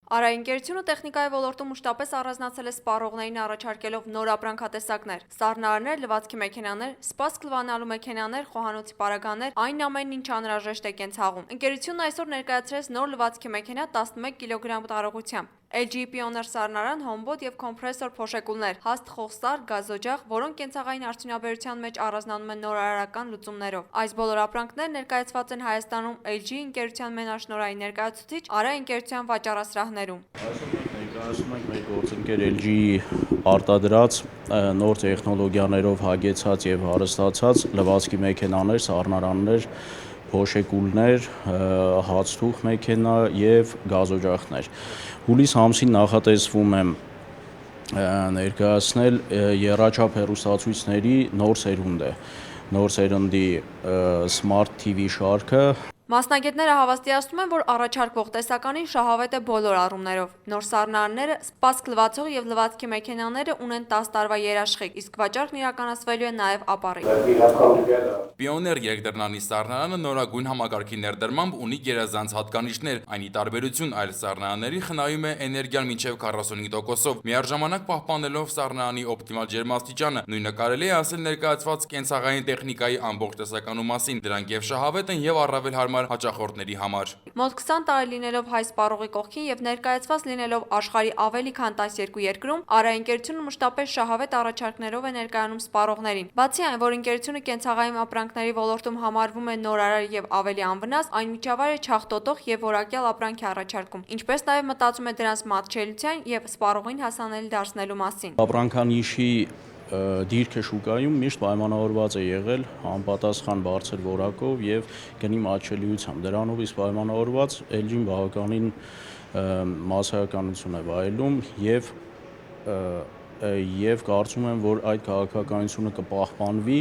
Արայընկերությունը տեխնիկայի ոլորտում մշտապես առանձնացել է սպառողներին առաջարկելով նոր ապրանքատեսակներ, սառնարաններ, լվացքի մեքենաներ, սպասք լվանալու մեքենաներ, խոհանոցի պարագաներ, այն ամենն ինչ անհրաժեշտ է կենցաղում։ Ընկերությունն այսօր ներկայացրեց նոր լվացքի մեքենա 11 կգ տարողությամբ։ LG Pioneer սառնարան, հոմբոտ և կոմպրեսոր փոշեկուլներ, հաստ խողսար, գազօջախ, որոնք կենցաղային արդյունաբերության մեջ առանձնանում են նորարարական լուծումներով։ Այս բոլոր ապրանքները ներկայացված են Հայաստանում LG ընկերության մենաշնորհային ներկայացուցիչ Արա ընկերության վաճառասրահներում։ Այսօր մենք ներկայացնում ենք մեր գործընկեր LG-ի արտադրած նոր տեխնոլոգիաներով հագեցած և հարստացած լվացքի մեքենաներ, սառնարաններ, փոշեկուլներ, հացթուղ մեքենա և գազօջախներ։ Հուլիս ամսին նախատեսվում է ներկայացնել եռաչափ հեռուստացույցների նոր սերունդը, նոր սերնդի Smart TV շարքը։ Մասնագետները հավաստիացնում են, որ առաջարկվող տեսականին շահավետ է բոլոր առումներով։ Նոր սառնարանները, սպասք լվացող և լվացքի մեքենաները ունեն 10 տարվա երաշխիք, իսկ վաճառքն իրականացվելու է նաև ապառիկ։ Pioneer երկդռնանի սառնարանը նորագույն համակարգի ներդրմամբ ունի գերազանց հատկանիշներ, այն ի տարբերություն այլ սառնարանների խնայում է էներգիան մինչև 45%-ով, միառժամանակ պահպանելով սառնարանի օպտիմալ ջերմաստիճանը։ Նույնը կարելի է ասել ներկայացված կենցաղային տեխնիկայի ամբողջ տեսականու մասին, դրանք և շահավետ են և առավել հարմար հաճախորդների համար։ Մոտ 20 տարի լինելով հայ սպառողի կողքին և ներկայացված լինելով աշխարհի ավելի քան 12 երկրում, Արա ընկերությունը մշտապես շահավետ առաջարկներով է ներկայանում սպառողներին։ Բացի այն, որ ընկերությունը կենցաղային ապրանքների ոլորտում համարվում է նորարար և ավելի անվնաս, այն միջավայր է չաղտոտող և որակյալ ապրանք է առաջարկում, ինչպես նաև մտածում է դրանց մատչելիության և սպառողին հասանելի դարձնելու մասին։ Ապրանքանիշի դիրքը շուկայում միշտ պայմանավորված է եղել համապատասխան բարձր որակով և գնի մատչելիությամբ։ Դրանով իսկ պայմանավորված LG-ն բավականին մասսայականություն է վայելում և կարծում եմ, որ այդ քաղաքականությունը կպահպանվի,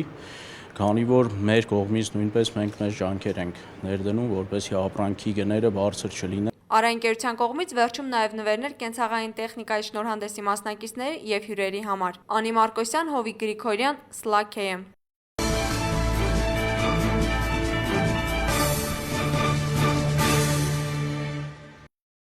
քանի որ մեր կողմից նույնպես մենք մեծ ջանքեր ենք ներդնում, որպեսզի ապրանքի գները բարձր չլինեն։ Արա ընկերության կողմից վերջում նաև նվերներ կենցաղային տեխնիկայի շնորհանդեսի մասնակիցների և հյուրերի համար։ Անի Մարկոսյան, Հովիկ Գրիգորյան, SLAK KM։